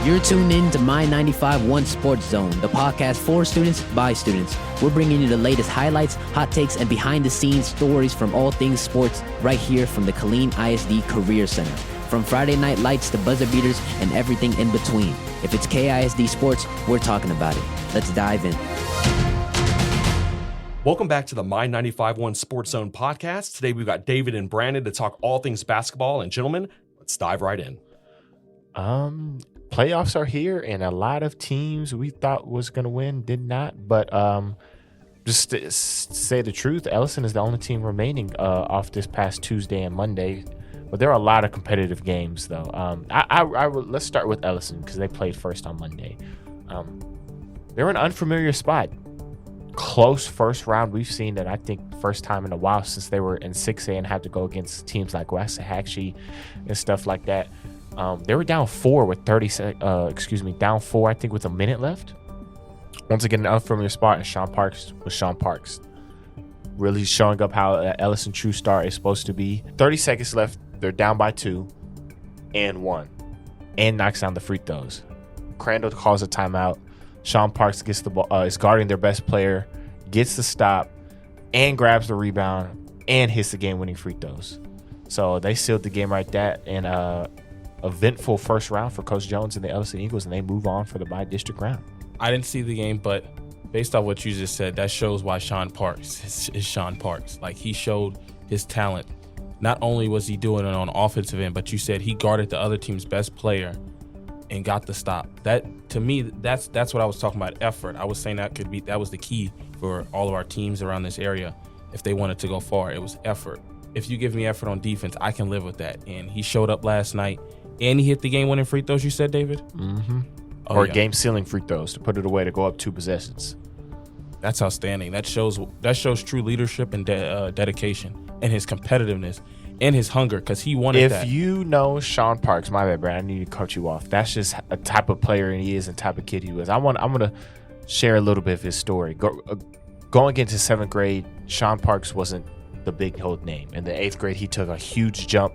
You're tuned in to My 95.1 Sports Zone, the podcast for students by students. We're bringing you the latest highlights, hot takes, and behind-the-scenes stories from all things sports right here from the Killeen ISD Career Center. From Friday night lights to buzzer beaters and everything in between. If it's KISD Sports, we're talking about it. Let's dive in. Welcome back to the My 95.1 Sports Zone podcast. Today we've got David and Brandon to talk all things basketball. And gentlemen, let's dive right in. Playoffs are here, and a lot of teams we thought was going to win did not. But just to say the truth, Ellison is the only team remaining off this past Tuesday and Monday. But there are a lot of competitive games, though. Let's start with Ellison because they played first on Monday. They're in an unfamiliar spot. Close first round. We've seen that, I think, first time in a while since they were in 6A and had to go against teams like Waxahachie and stuff like that. They were down 4 with down 4, I think, with a minute left. Once again, an unfamiliar spot, and Sean Parks was Sean Parks. Really showing up how Ellison True Star is supposed to be. 30 seconds left. They're down by 2 and 1 and knocks down the free throws. Crandall calls a timeout. Sean Parks gets the ball, is guarding their best player, gets the stop, and grabs the rebound and hits the game-winning free throws. So they sealed the game right there. And eventful first round for Coach Jones and the Ellison Eagles, and they move on for the by-district round. I didn't see the game, but based on what you just said, that shows why Sean Parks is Sean Parks. Like, he showed his talent. Not only was he doing it on offensive end, but you said he guarded the other team's best player and got the stop. That, to me, that's what I was talking about, effort. I was saying that was the key for all of our teams around this area. If they wanted to go far, it was effort. If you give me effort on defense, I can live with that. And he showed up last night. And he hit the game-winning free throws, you said, David? Mm-hmm. Game-sealing free throws to put it away to go up 2 possessions. That's outstanding. That shows true leadership and dedication and his competitiveness and his hunger because he wanted that. If you know Sean Parks, my bad, Brad, I need to cut you off. That's just a type of player he is and type of kid he was. I'm going to share a little bit of his story. Going into 7th grade, Sean Parks wasn't the big old name. In the 8th grade, he took a huge jump.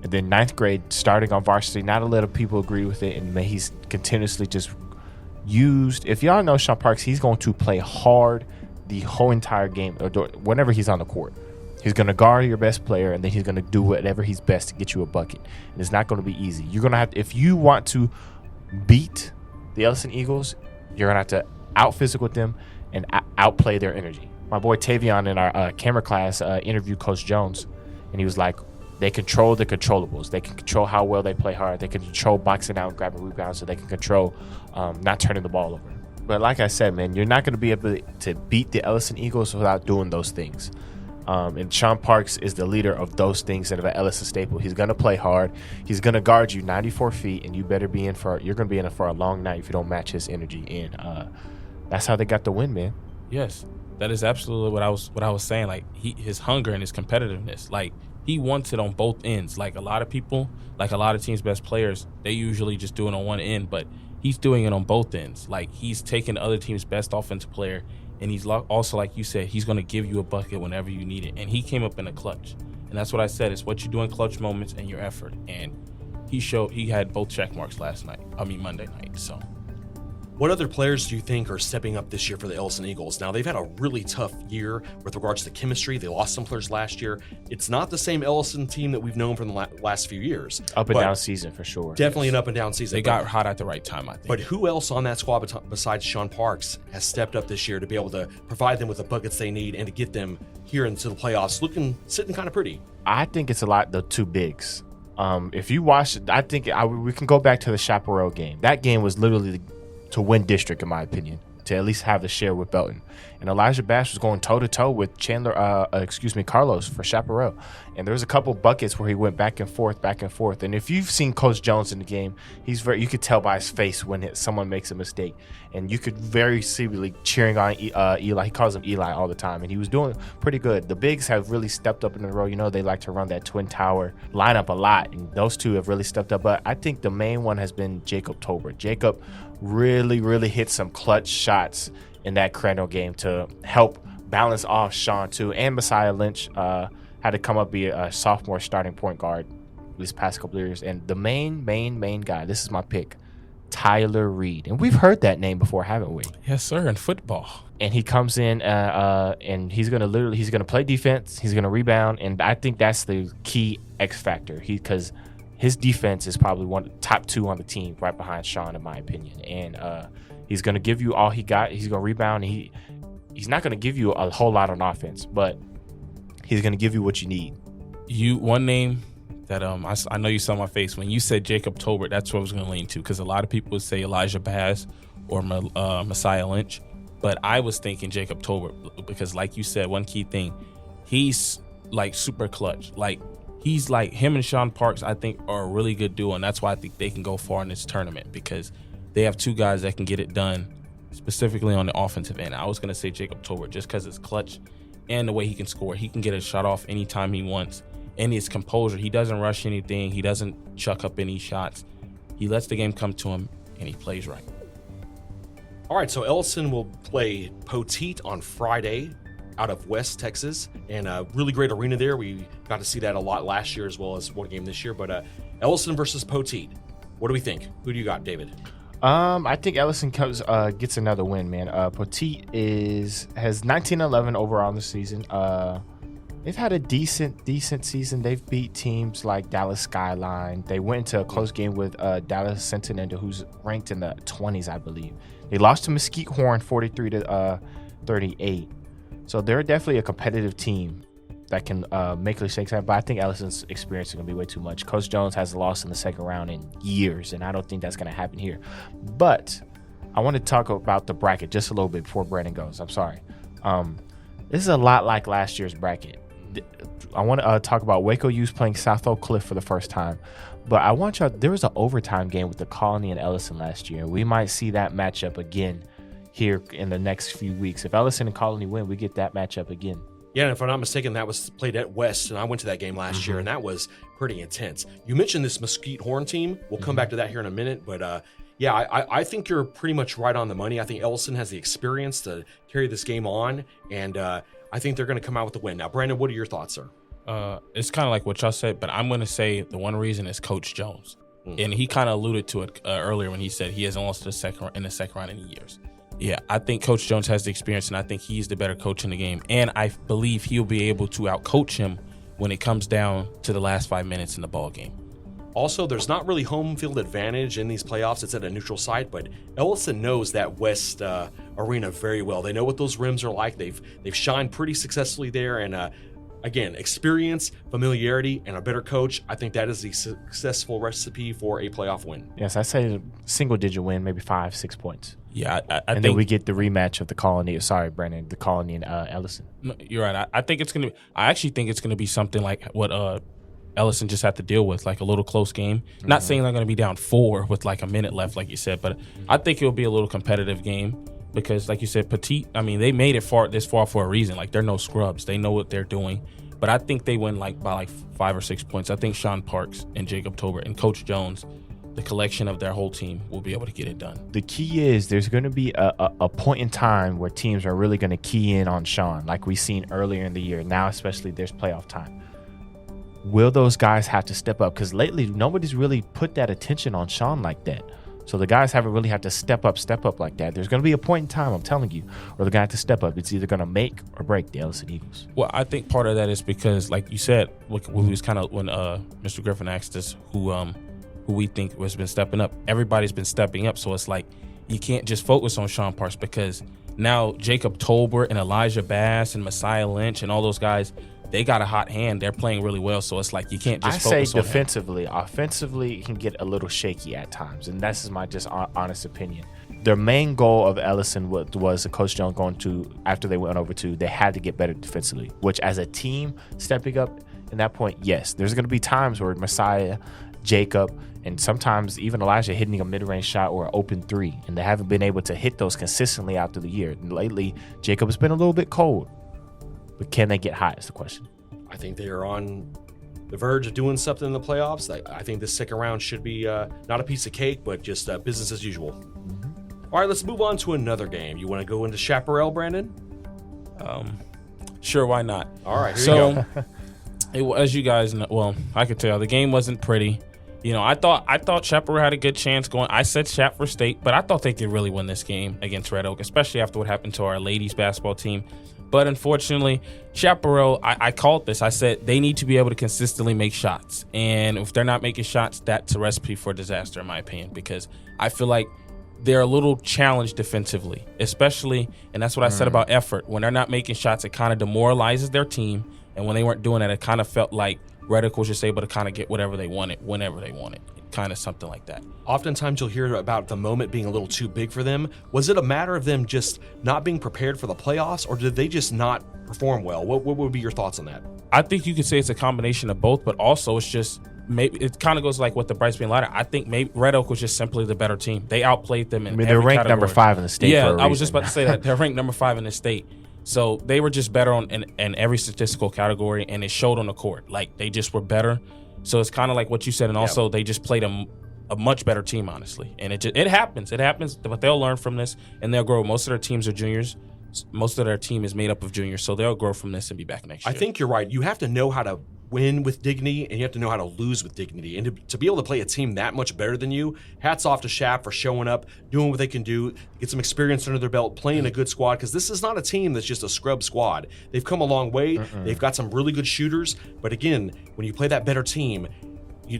And then 9th grade, starting on varsity, not a lot of people agree with it, and he's continuously just used. If y'all know Sean Parks, he's going to play hard the whole entire game, or whenever he's on the court. He's going to guard your best player, and then he's going to do whatever he's best to get you a bucket. And it's not going to be easy. You're going to have, if you want to beat the Ellison Eagles, you're going to have to out-physical them and outplay their energy. My boy Tavion in our camera class interviewed Coach Jones, and he was like, they control the controllables. They can control how well they play hard. They can control boxing out and grabbing rebounds, so they can control not turning the ball over. But like I said, man, you're not going to be able to beat the Ellison Eagles without doing those things. And Sean Parks is the leader of those things that are the Ellison staple. He's going to play hard. He's going to guard you 94 feet, and you better be you're going to be in for a long night if you don't match his energy. And that's how they got the win, man. Yes, that is absolutely what I was saying. Like, his hunger and his competitiveness. Like, he wants it on both ends. Like, a lot of people, like a lot of teams' best players, they usually just do it on one end, but he's doing it on both ends. Like, he's taking the other team's best offensive player, and he's also, like you said, he's going to give you a bucket whenever you need it. And he came up in a clutch. And that's what I said. It's what you do in clutch moments and your effort. And he had both check marks Monday night. So What other players do you think are stepping up this year for the Ellison Eagles? Now, they've had a really tough year with regards to chemistry. They lost some players last year. It's not the same Ellison team that we've known from the last few years. Up and down season for sure. Definitely an up and down season. They got hot at the right time, I think. But who else on that squad besides Sean Parks has stepped up this year to be able to provide them with the buckets they need and to get them here into the playoffs sitting kind of pretty? I think it's a lot the 2 bigs. If you watch, I think we can go back to the Chaparral game. That game was literally to win district, in my opinion, to at least have the share with Belton. And Elijah Bash was going toe-to-toe with Carlos for Chaparral. And there was a couple buckets where he went back and forth. And if you've seen Coach Jones in the game, you could tell by his face when someone makes a mistake. And you could very see cheering on Eli. He calls him Eli all the time. And he was doing pretty good. The bigs have really stepped up in the row. You know, they like to run that twin tower lineup a lot. And those 2 have really stepped up. But I think the main one has been Jacob Tolbert. Jacob really, really hit some clutch shots in that Crandall game to help balance off Sean too. And Messiah Lynch had to come up be a sophomore starting point guard these past couple of years. And the main guy, this is my pick, Tyler Reed. And we've heard that name before, haven't we? Yes, sir, in football. And he comes in and he's going to play defense. He's going to rebound. And I think that's the key X factor. Because his defense is probably top 2 on the team, right behind Sean, in my opinion. And he's going to give you all he got. He's going to rebound. He's not going to give you a whole lot on offense, but he's going to give you what you need. One name that I know you saw my face when you said Jacob Tolbert. That's what I was going to lean to, because a lot of people would say Elijah Bass or Messiah Lynch, but I was thinking Jacob Tolbert because, like you said, one key thing, he's like super clutch. Like he's like him and Sean Parks, I think, are a really good duo, and that's why I think they can go far in this tournament, because they have 2 guys that can get it done, specifically on the offensive end. I was going to say Jacob Tolbert just because it's clutch and the way he can score. He can get a shot off anytime he wants. And his composure, he doesn't rush anything. He doesn't chuck up any shots. He lets the game come to him, and he plays right. All right, so Ellison will play Poteet on Friday out of West Texas, and a really great arena there. We got to see that a lot last year as well as one game this year. But Ellison versus Poteet, what do we think? Who do you got, David? I think Ellison gets another win, man. Poteet has 19-11 overall in the season. They've had a decent season. They've beat teams like Dallas Skyline. They went into a close game with Dallas Centennial, who's ranked in the 20s, I believe. They lost to Mesquite Horn 43-38. So they're definitely a competitive team that can make the shakes out. But I think Ellison's experience is going to be way too much. Coach Jones has lost in the second round in years, and I don't think that's going to happen here. But I want to talk about the bracket just a little bit before Brandon goes. I'm sorry. This is a lot like last year's bracket. I want to talk about Waco U's playing South Oak Cliff for the first time. But I want y'all, there was an overtime game with the Colony and Ellison last year. We might see that matchup again here in the next few weeks. If Ellison and Colony win, we get that matchup again. Yeah, and if I'm not mistaken, that was played at West, and I went to that game last year, and that was pretty intense. You mentioned this Mesquite Horn team. We'll come back to that here in a minute, but yeah, I think you're pretty much right on the money. I think Ellison has the experience to carry this game on, and I think they're going to come out with the win. Now, Brandon, what are your thoughts, sir? It's kind of like what y'all said, but I'm going to say the one reason is Coach Jones. And he kind of alluded to it earlier when he said he hasn't lost in the second round in years. Yeah, I think Coach Jones has the experience, and I think he's the better coach in the game. And I believe he'll be able to outcoach him when it comes down to the last 5 minutes in the ball game. Also, there's not really home field advantage in these playoffs. It's at a neutral site, but Ellison knows that West arena very well. They know what those rims are like. They've shined pretty successfully there, and again, experience, familiarity, and a better coach. I think that is the successful recipe for a playoff win. Yes, I say single-digit win, maybe 5-6 points. Yeah, I and think, then we get the rematch of the Colony. Sorry, Brandon, the Colony and Ellison. No, you're right. I think it's gonna. I actually think it's gonna be something like what Ellison just had to deal with, like a little close game. Not saying they're gonna be down 4 with like a minute left, like you said, but I think it'll be a little competitive game because, like you said, Petit. I mean, they made it this far for a reason. Like they're no scrubs. They know what they're doing. But I think they win by 5 or 6 points. I think Sean Parks and Jacob Tolbert and Coach Jones, the collection of their whole team, will be able to get it done. The key is there's going to be a point in time where teams are really going to key in on Sean, like we've seen earlier in the year. Now, especially, there's playoff time. Will those guys have to step up? Because lately, nobody's really put that attention on Sean like that. So the guys haven't really had to step up like that. There's going to be a point in time, I'm telling you, where the guy has to step up. It's either going to make or break the Ellison Eagles. Well, I think part of that is because, like you said, when Mr. Griffin asked us who we think has been stepping up, everybody's been stepping up. So it's like you can't just focus on Sean Parks because now Jacob Tolbert and Elijah Bass and Messiah Lynch and all those guys, they got a hot hand. They're playing really well. So it's like you can't just focus on defensively. Him. Offensively, it can get a little shaky at times. And that's my just honest opinion. Their main goal of Ellison was Coach Jones going to, after they went over to, they had to get better defensively, which as a team stepping up in that point, yes. There's going to be times where Messiah, Jacob, and sometimes even Elijah hitting a mid-range shot or an open 3. And they haven't been able to hit those consistently out through the year. And lately, Jacob has been a little bit cold. But can they get hot is the question. I think they are on the verge of doing something in the playoffs. I think this second round should be not a piece of cake, but just business as usual. All right, let's move on to another game. You want to go into Chaparral, Brandon? Sure, why not? All right, here you go. As you guys know, well, I could tell the game wasn't pretty. I thought Chaparral had a good chance going. I said Chaparral State, but I thought they could really win this game against Red Oak, especially after what happened to our ladies basketball team. But unfortunately, Chaparral, I called this. I said they need to be able to consistently make shots. And if they're not making shots, that's a recipe for disaster, in my opinion, because I feel like they're a little challenged defensively, especially, and that's what I said about effort. When they're not making shots, it kind of demoralizes their team. And when they weren't doing that, it kind of felt like Red Oak was just able to kind of get whatever they wanted, whenever they wanted. Kind of something like that. Oftentimes you'll hear about the moment being a little too big for them. Was it a matter of them just not being prepared for the playoffs, or did they just not perform well? What would be your thoughts on that? I think you could say it's a combination of both, but also it's just maybe it kind of goes like with the Bryce being ladder. I think maybe Red Oak was just simply the better team. They outplayed them in they're ranked category. number 5 in the state. Yeah, for a I was reason. just about to say that they're ranked number 5 in the state. So they were just better in every statistical category, and it showed on the court. Like they just were better. So it's kind of like what you said, and also they just played a much better team, honestly. And it happens, but they'll learn from this and they'll grow. Most of their teams are juniors. Most of their team is made up of juniors, so they'll grow from this and be back next year. I think you're right. You have to know how to win with dignity, and you have to know how to lose with dignity. And to be able to play a team that much better than you, hats off to Shap for showing up, doing what they can do, get some experience under their belt, playing a good squad, because this is not a team that's just a scrub squad. They've come a long way. They've got some really good shooters. But again, when you play that better team,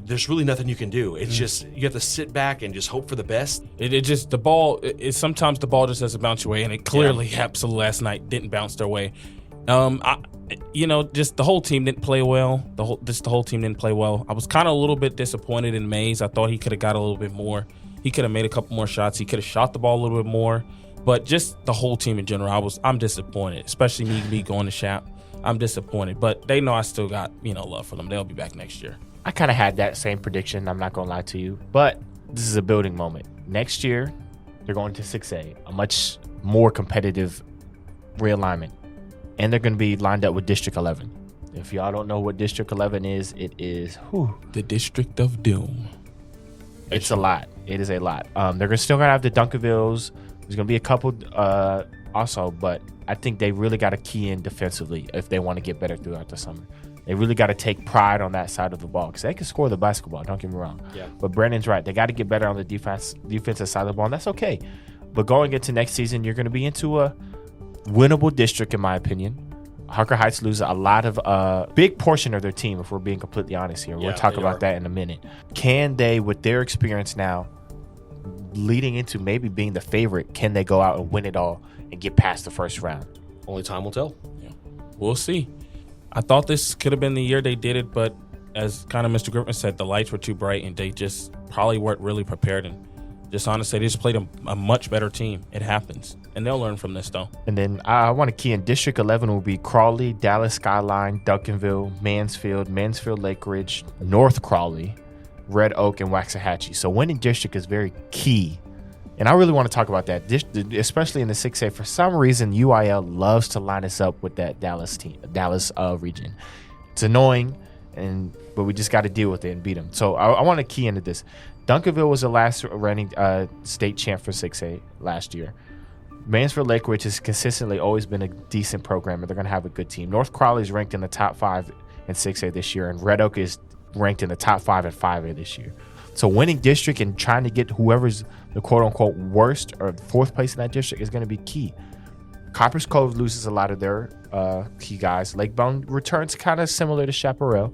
there's really nothing you can do. It's just you have to sit back and just hope for the best. It just the ball. Sometimes the ball just doesn't bounce your way, and it clearly, absolutely, last night didn't bounce their way. Just the whole team didn't play well. The whole team didn't play well. I was kind of a little bit disappointed in Mays. I thought he could have got a little bit more. He could have made a couple more shots. He could have shot the ball a little bit more. But just the whole team in general, I'm disappointed. Especially me going to Shap. I'm disappointed. But they know I still got love for them. They'll be back next year. I kind of had that same prediction. I'm not going to lie to you. But this is a building moment. Next year, they're going to 6A, a much more competitive realignment. And they're going to be lined up with District 11. If y'all don't know what District 11 is, it is the District of Doom. It's a lot. It is a lot. They're still going to have the Duncanvilles. There's going to be a couple also, but I think they really got to key in defensively if they want to get better throughout the summer. They really got to take pride on that side of the ball because they can score the basketball. Don't get me wrong. Yeah. But Brandon's right. They got to get better on the defensive side of the ball, and that's okay. But going into next season, you're going to be into a winnable district, in my opinion. Harker Heights loses a lot of big portion of their team, if we're being completely honest here. We'll talk about that in a minute. Can they, with their experience now, leading into maybe being the favorite, can they go out and win it all and get past the first round? Only time will tell. Yeah. We'll see. I thought this could have been the year they did it, but as kind of Mr. Griffin said, the lights were too bright and they just probably weren't really prepared. And just honestly, they just played a much better team. It happens. And they'll learn from this, though. And then I want to key in District 11 will be Crawley, Dallas Skyline, Duncanville, Mansfield Lake Ridge, North Crawley, Red Oak, and Waxahachie. So winning district is very key. And I really want to talk about that, especially in the 6A. For some reason, UIL loves to line us up with that Dallas region. It's annoying, but we just got to deal with it and beat them. So I want to key into this. Duncanville was the last reigning state champ for 6A last year. Mansfield Lake Ridge has consistently always been a decent program, and they're going to have a good team. North Crawley is ranked in the top 5 in 6A this year, and Red Oak is ranked in the top 5 in 5A this year. So winning district and trying to get whoever's the quote-unquote worst or fourth place in that district is going to be key. Coppers Cove loses a lot of their key guys. Lake Bone returns kind of similar to Chaparral,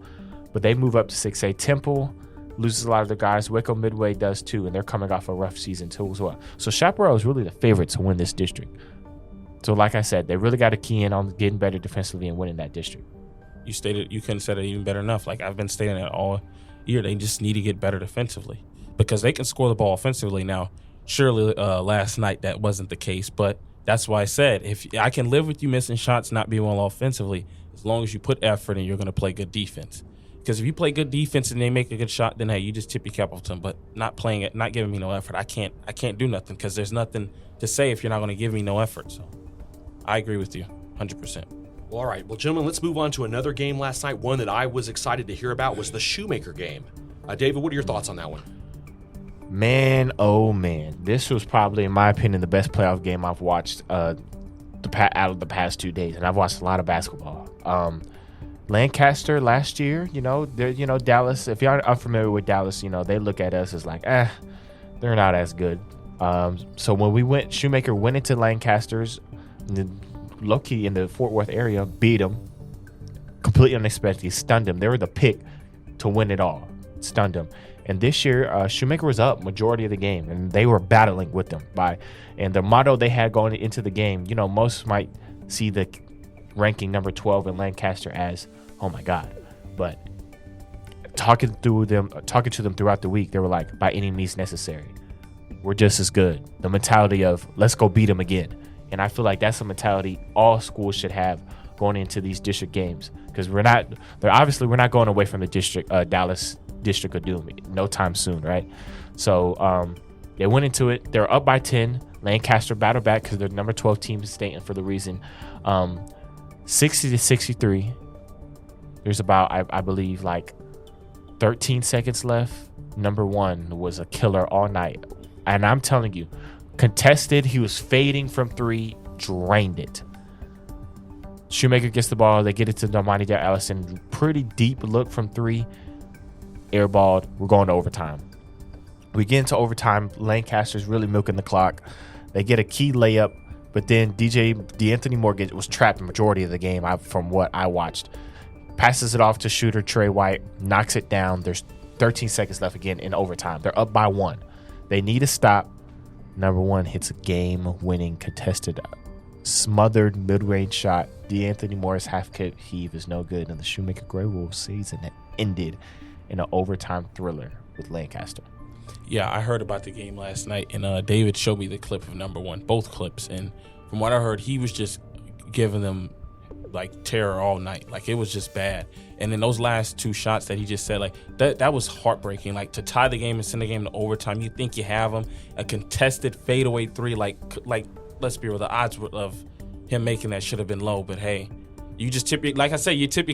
but they move up to 6A. Temple loses a lot of their guys. Waco Midway does too, and they're coming off a rough season too as well. So Chaparral is really the favorite to win this district. So like I said, they really got to key in on getting better defensively and winning that district. You couldn't have said it even better enough. Like I've been stating it all year. They just need to get better defensively because they can score the ball offensively. Now, surely last night that wasn't the case, but that's why I said if I can live with you missing shots, not being well offensively, as long as you put effort and you're going to play good defense. Because if you play good defense and they make a good shot, then hey, you just tip your cap off to them. But not playing it, not giving me no effort, I can't do nothing because there's nothing to say if you're not going to give me no effort. So I agree with you 100%. Well, all right. Well, gentlemen, let's move on to another game last night. One that I was excited to hear about was the Shoemaker game. David, what are your thoughts on that one? Man, oh man. This was probably, in my opinion, the best playoff game I've watched out of the past 2 days. And I've watched a lot of basketball. Lancaster last year, Dallas. If y'all are unfamiliar with Dallas, they look at us as like, they're not as good. So when Shoemaker went into Lancaster's, low-key in the Fort Worth area, beat them completely unexpectedly, stunned them. They were the pick to win it all, stunned them. And this year, Shoemaker was up majority of the game, and they were battling with them. And the motto they had going into the game, most might see the ranking number 12 in Lancaster as, oh my God. But talking to them throughout the week, they were like, by any means necessary. We're just as good. The mentality of, let's go beat them again. And I feel like that's a mentality all schools should have going into these district games, because we're not going away from the Dallas District of Doom no time soon, right? So they went into it. They're up by 10. Lancaster battled back because they're number 12 team in state, and for the reason 60-63. There's about I believe like 13 seconds left. Number 1 was a killer all night, and I'm telling you, contested. He was fading from 3, drained it. Shoemaker gets the ball. They get it to Domani Dale Allison. Pretty deep look from 3. Airballed. We're going to overtime. We get into overtime. Lancaster's really milking the clock. They get a key layup, but then DeAnthony Moore was trapped the majority of the game from what I watched. Passes it off to shooter Trey White. Knocks it down. There's 13 seconds left again in overtime. They're up by 1. They need a stop. Number 1 hits a game-winning contested smothered mid-range shot. DeAnthony Moore's half-kick heave is no good, and the Shoemaker Grey Wolves season ended in an overtime thriller with Lancaster. Yeah, I heard about the game last night, and David showed me the clip of number 1, both clips, and from what I heard, he was just giving them like terror all night. Like, it was just bad. And then those last 2 shots that he just said, like, that was heartbreaking. Like, to tie the game and send the game to overtime, you think you have him. A contested fadeaway 3, like let's be real, the odds of him making that should have been low. But hey, you just tip your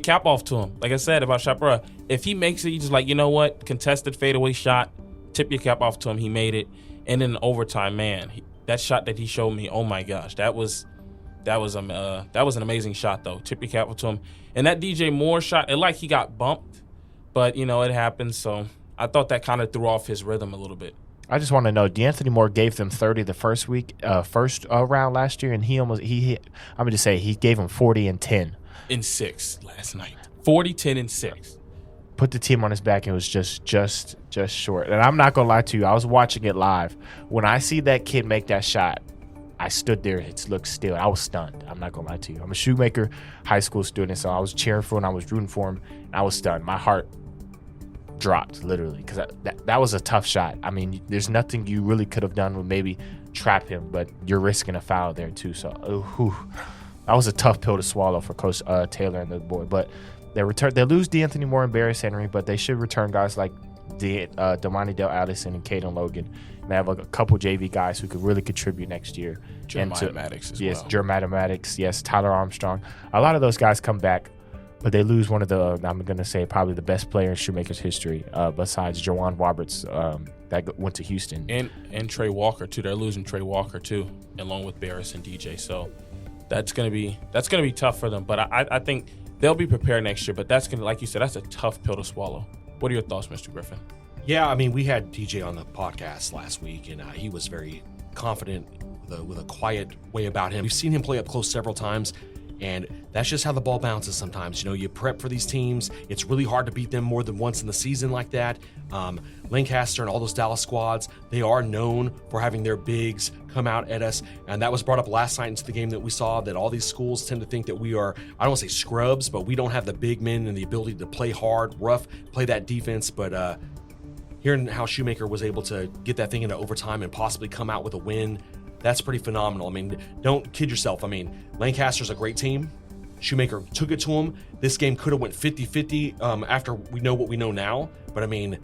cap off to him. Like I said about Shapira, if he makes it, you just like, you know what, contested fadeaway shot, tip your cap off to him. He made it. And in overtime, man, that shot that he showed me, oh my gosh, that was an amazing shot though. Tip your cap off to him. And that DJ Moore shot, he got bumped, but it happened. So I thought that kind of threw off his rhythm a little bit. I just want to know, DeAnthony Moore gave them 30 the first round last year, and he gave him 40 and 10 in 6 last night. 40, 10, and 6. Put the team on his back, and it was just short. And I'm not gonna lie to you, I was watching it live. When I see that kid make that shot, I stood there, it looked still. I was stunned. I'm not gonna lie to you. I'm a Shoemaker high school student, so I was cheering for him, I was rooting for him, and I was stunned. My heart dropped literally, because that was a tough shot. I mean, there's nothing you really could have done with maybe trap him, but you're risking a foul there too. So that was a tough pill to swallow for Coach Taylor and the boy. But they lose DeAnthony Moore and Barris Henry, but they should return guys like Domani Dale Allison and Caden Logan. And they have a couple JV guys who could really contribute next year. Jeremiah Maddox as well. Yes, Jeremiah Maddox. Yes, Tyler Armstrong. A lot of those guys come back. But they lose one of the, I'm going to say, probably the best player in Shoemaker's history, besides Jawan Roberts, that went to Houston. And Trey Walker, too. They're losing Trey Walker, too, along with Barris and DJ. So that's going to be tough for them. But I think they'll be prepared next year. But that's going to, like you said, that's a tough pill to swallow. What are your thoughts, Mr. Griffin? Yeah, I mean, we had DJ on the podcast last week, and he was very confident with a quiet way about him. We've seen him play up close several times. And that's just how the ball bounces sometimes. You prep for these teams. It's really hard to beat them more than once in the season like that. Lancaster and all those Dallas squads, they are known for having their bigs come out at us. And that was brought up last night into the game that we saw, that all these schools tend to think that we are, I don't want to say scrubs, but we don't have the big men and the ability to play hard, rough, play that defense. But hearing how Shoemaker was able to get that thing into overtime and possibly come out with a win, that's pretty phenomenal. I mean, don't kid yourself. I mean, Lancaster's a great team. Shoemaker took it to him. This game could have went 50-50 after we know what we know now. But I mean,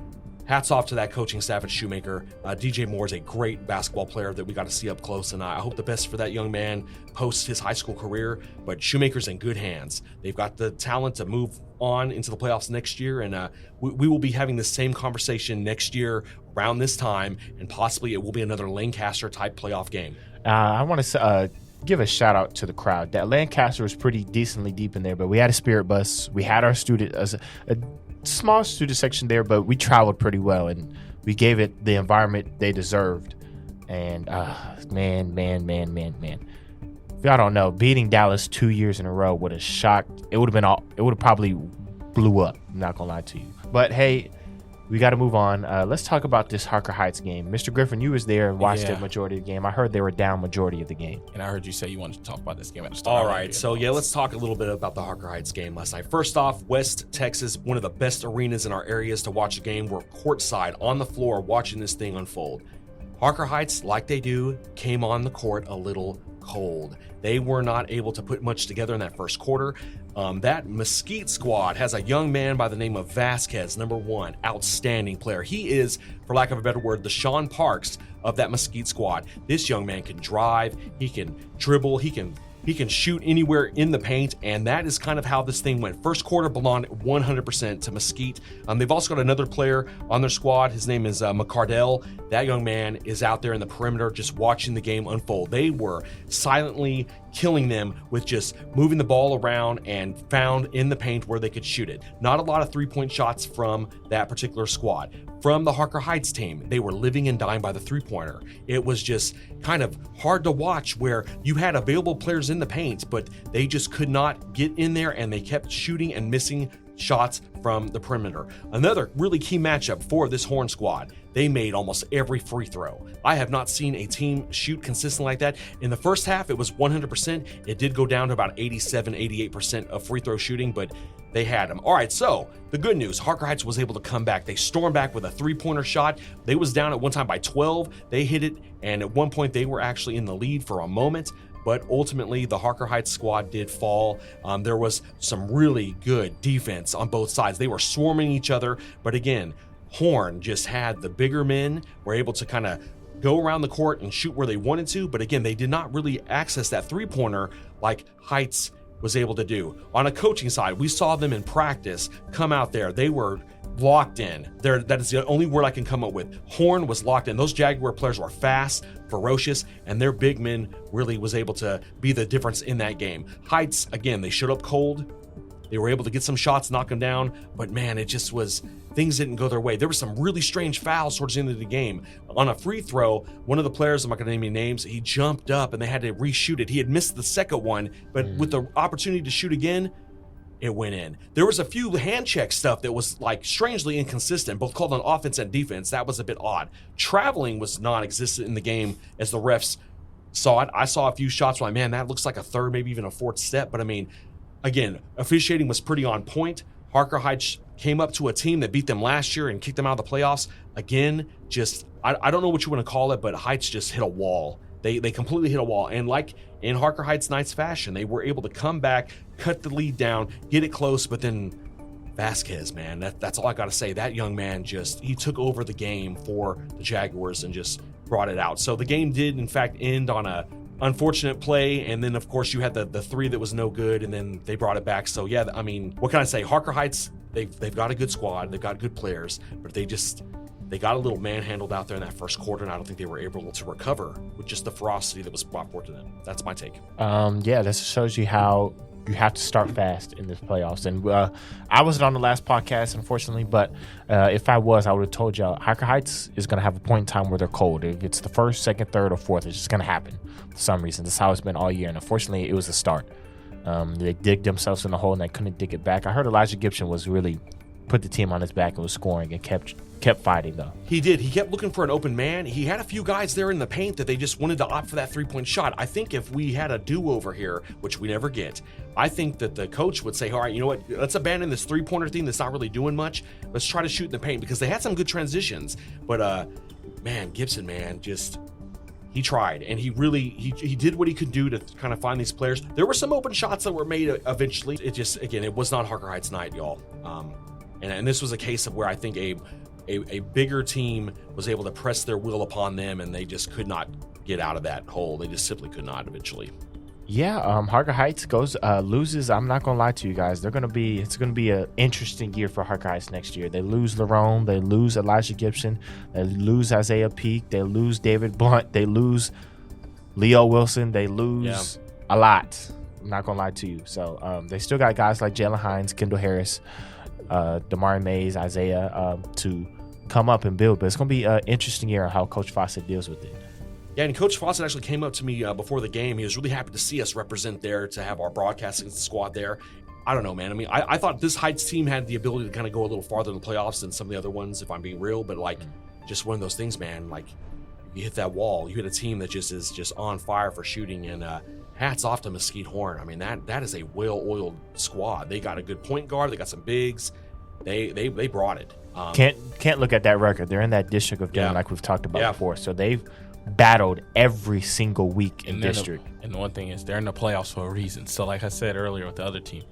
hats off to that coaching staff at Shoemaker. DJ Moore is a great basketball player that we got to see up close, and I hope the best for that young man post his high school career. But Shoemaker's in good hands. They've got the talent to move on into the playoffs next year, and we will be having the same conversation next year around this time, and possibly it will be another Lancaster type playoff game. I want to give a shout out to the crowd. That Lancaster was pretty decently deep in there, but we had a spirit bus. We had our a small student section there, but we traveled pretty well, and we gave it the environment they deserved. And man. If y'all don't know, beating Dallas 2 years in a row would have shocked. It would have probably blew up. I'm not gonna lie to you. But hey, we got to move on. Let's talk about this Harker Heights game. Mr. Griffin, you was there and watched the majority of the game. I heard they were down majority of the game. And I heard you say you wanted to talk about this game at the start. All right, so let's talk a little bit about the Harker Heights game last night. First off, West Texas, one of the best arenas in our areas to watch a game. We're courtside on the floor watching this thing unfold. Harker Heights, like they do, came on the court a little cold. They were not able to put much together in that first quarter. That Mesquite squad has a young man by the name of Vasquez, number 1, outstanding player. He is, for lack of a better word, the Sean Parks of that Mesquite squad. This young man can drive, he can dribble, he can shoot anywhere in the paint, and that is kind of how this thing went. First quarter belonged 100% to Mesquite. They've also got another player on their squad. His name is McCardell. That young man is out there in the perimeter just watching the game unfold. They were silently killing them with just moving the ball around and found in the paint where they could shoot it. Not a lot of three-point shots from that particular squad. From the Harker Heights team, they were living and dying by the three-pointer. It was just kind of hard to watch where you had available players in the paint, but they just could not get in there, and they kept shooting and missing shots from the perimeter. Another really key matchup for this Horn squad. They made almost every free throw. I have not seen a team shoot consistently like that. In the first half, it was 100%. It did go down to about 87-88% of free throw shooting, but they had them. All right, so the good news, Harker Heights was able to come back. They stormed back with a three-pointer shot. They was down at one time by 12. They hit it, and at one point, they were actually in the lead for a moment. But ultimately, the Harker Heights squad did fall. There was some really good defense on both sides. They were swarming each other. But again, Horn just had the bigger men, were able to kind of go around the court and shoot where they wanted to. But again, they did not really access that three-pointer like Heights was able to do. On a coaching side, we saw them in practice come out there. They were locked in. That is the only word I can come up with. Horn was locked in. Those Jaguar players were fast, ferocious, and their big men really was able to be the difference in that game. Heights, again, they showed up cold. They were able to get some shots, knock them down, but man, it just was, things didn't go their way. There were some really strange fouls towards the end of the game. On a free throw, one of the players, I'm not going to name any names, he jumped up and they had to reshoot it. He had missed the second one, but with the opportunity to shoot again, it went in. There was a few hand check stuff that was like strangely inconsistent, both called on offense and defense. That was a bit odd. Traveling was non-existent in the game as the refs saw it. I saw a few shots where, man, that looks like a third, maybe even a fourth step. But I mean, again, officiating was pretty on point. Harker Heights came up to a team that beat them last year and kicked them out of the playoffs. Again, just, I don't know what you want to call it, but Heights just hit a wall. They completely hit a wall. And like in Harker Heights Knights fashion, they were able to come back, cut the lead down, get it close, but then Vasquez, man, that's all I got to say. That young man he took over the game for the Jaguars and just brought it out. So the game did, in fact, end on a unfortunate play, and then, of course, you had the three that was no good, and then they brought it back. So, yeah, I mean, what can I say? Harker Heights, they've got a good squad. They've got good players, but they got a little manhandled out there in that first quarter, and I don't think they were able to recover with just the ferocity that was brought forth to them. That's my take. Yeah, this shows you how you have to start fast in this playoffs. And I wasn't on the last podcast, unfortunately, but if I was, I would have told y'all Harker Heights is going to have a point in time where they're cold. If it's the first, second, third, or fourth, it's just going to happen for some reason. That's how it's been all year, and unfortunately, it was the start. They digged themselves in the hole, and they couldn't dig it back. I heard Elijah Gibson was really put the team on his back and was scoring and kept fighting, though. He did. He kept looking for an open man. He had a few guys there in the paint that they just wanted to opt for that three-point shot. I think if we had a do-over here, which we never get, I think that the coach would say, all right, you know what, let's abandon this three-pointer thing that's not really doing much. Let's try to shoot in the paint, because they had some good transitions. But, man, Gibson, man, just... he tried, and he did what he could do to kind of find these players. There were some open shots that were made eventually. It just, again, it was not Harker Heights night, y'all. And this was a case of where I think a bigger team was able to press their will upon them, and they just could not get out of that hole. They just simply could not eventually. Yeah, Harker Heights loses. I'm not gonna lie to you guys. It's gonna be an interesting year for Harker Heights next year. They lose Lerone, they lose Elijah Gibson, they lose Isaiah Peak, they lose David Blunt, they lose Leo Wilson, they lose a lot. I'm not going to lie to you. So they still got guys like Jalen Hines, Kendall Harris, Damari Mays, Isaiah to come up and build. But it's going to be an interesting year on how Coach Fawcett deals with it. Yeah, and Coach Fawcett actually came up to me before the game. He was really happy to see us represent there, to have our broadcasting squad there. I don't know, man. I mean, I thought this Heights team had the ability to kind of go a little farther in the playoffs than some of the other ones, if I'm being real. But, like, just one of those things, man. Like, you hit that wall. You hit a team that just is just on fire for shooting. And hats off to Mesquite Horn. I mean, that is a well-oiled squad. They got a good point guard. They got some bigs. They brought it. Can't look at that record. They're in that district of game like we've talked about before. So they've battled every single week in district. And the one thing is, they're in the playoffs for a reason. So like I said earlier with the other team,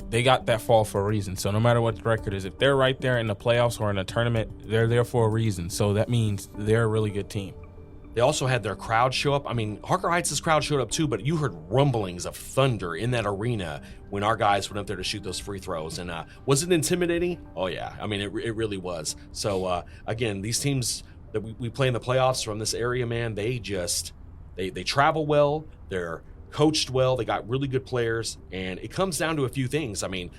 they got that fall for a reason. So no matter what the record is, if they're right there in the playoffs or in a tournament, they're there for a reason. So that means they're a really good team. They also had their crowd show up. I mean, Harker Heights' crowd showed up too, but you heard rumblings of thunder in that arena when our guys went up there to shoot those free throws. And was it intimidating? Oh, yeah. I mean, it really was. So, again, these teams that we play in the playoffs from this area, man, they travel well. They're coached well. They got really good players. And it comes down to a few things. I mean,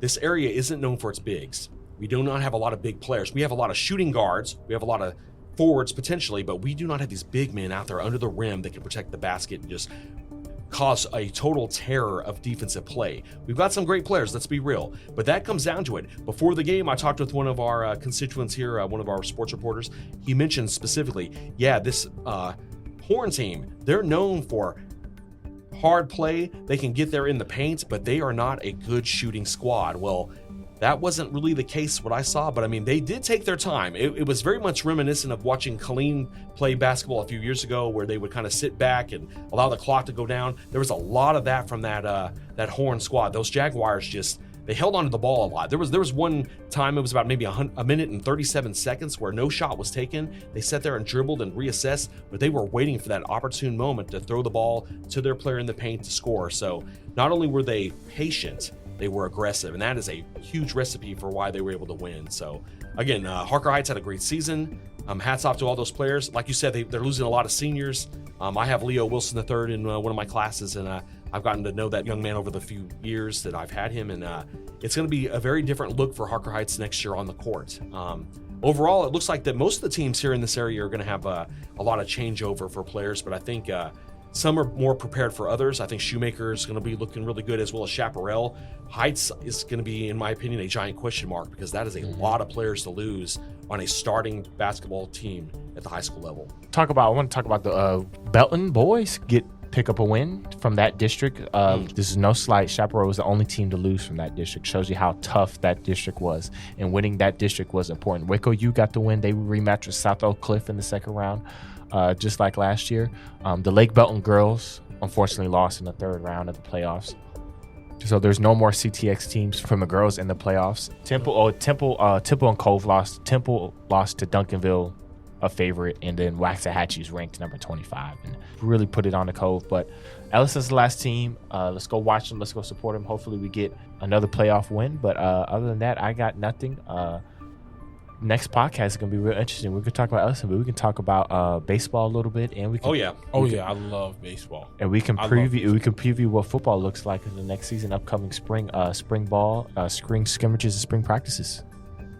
this area isn't known for its bigs. We do not have a lot of big players. We have a lot of shooting guards. We have a lot of forwards potentially, but we do not have these big men out there under the rim that can protect the basket and just cause a total terror of defensive play. We've got some great players, let's be real, but that comes down to it. Before the game, I talked with one of our constituents here, one of our sports reporters. He mentioned specifically, this Horn team, they're known for hard play. They can get there in the paint, but they are not a good shooting squad. Well, that wasn't really the case what I saw, but I mean, they did take their time. It was very much reminiscent of watching Killeen play basketball a few years ago, where they would kind of sit back and allow the clock to go down. There was a lot of that from that Horn squad. Those Jaguars they held onto the ball a lot. There was one time, it was about maybe a minute and 37 seconds where no shot was taken. They sat there and dribbled and reassessed, but they were waiting for that opportune moment to throw the ball to their player in the paint to score. So not only were they patient, they were aggressive, and that is a huge recipe for why they were able to win. So, again, Harker Heights had a great season. Hats off to all those players. Like you said, they're losing a lot of seniors. I have Leo Wilson III in one of my classes, and I've gotten to know that young man over the few years that I've had him, and it's going to be a very different look for Harker Heights next year on the court. Overall, it looks like that most of the teams here in this area are going to have a lot of changeover for players, but I think some are more prepared for others. I think Shoemaker is going to be looking really good, as well as Chaparral. Heights is going to be, in my opinion, a giant question mark, because that is a lot of players to lose on a starting basketball team at the high school level. I want to talk about the Belton boys pick up a win from that district. This is no slight. Chaparral was the only team to lose from that district. Shows you how tough that district was, and winning that district was important. Waco U got the win. They rematched with South Oak Cliff in the second round. Just like last year. The Lake Belton girls unfortunately lost in the third round of the playoffs. So there's no more CTX teams from the girls in the playoffs. Temple and Cove lost. Temple lost to Duncanville, a favorite, and then Waxahachie's ranked number 25 and really put it on the Cove. But Ellison's the last team. Let's go watch them. Let's go support them. Hopefully we get another playoff win. But other than that, I got nothing. Next podcast is going to be real interesting. We can talk about Ellison, but we can talk about baseball a little bit, and we can. I love baseball. And we can preview what football looks like in the next season, upcoming spring ball, spring scrimmages, and spring practices.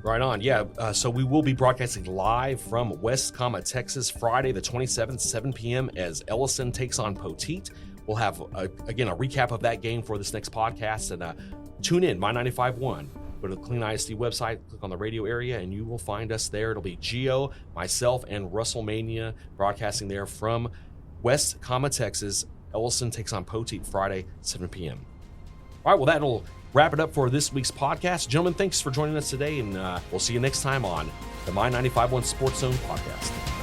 Right on, yeah. So we will be broadcasting live from West, Texas, Friday the 27th, 7 p.m. as Ellison takes on Poteet. We'll have again a recap of that game for this next podcast, and tune in My95.1. Go to the Killeen ISD website, click on the radio area, and you will find us there. It'll be Gio, myself, and Russellmania broadcasting there from West, Texas. Ellison takes on Poteet Friday, 7 p.m. All right, well, that'll wrap it up for this week's podcast. Gentlemen, thanks for joining us today, and we'll see you next time on the My95.1 Sports Zone podcast.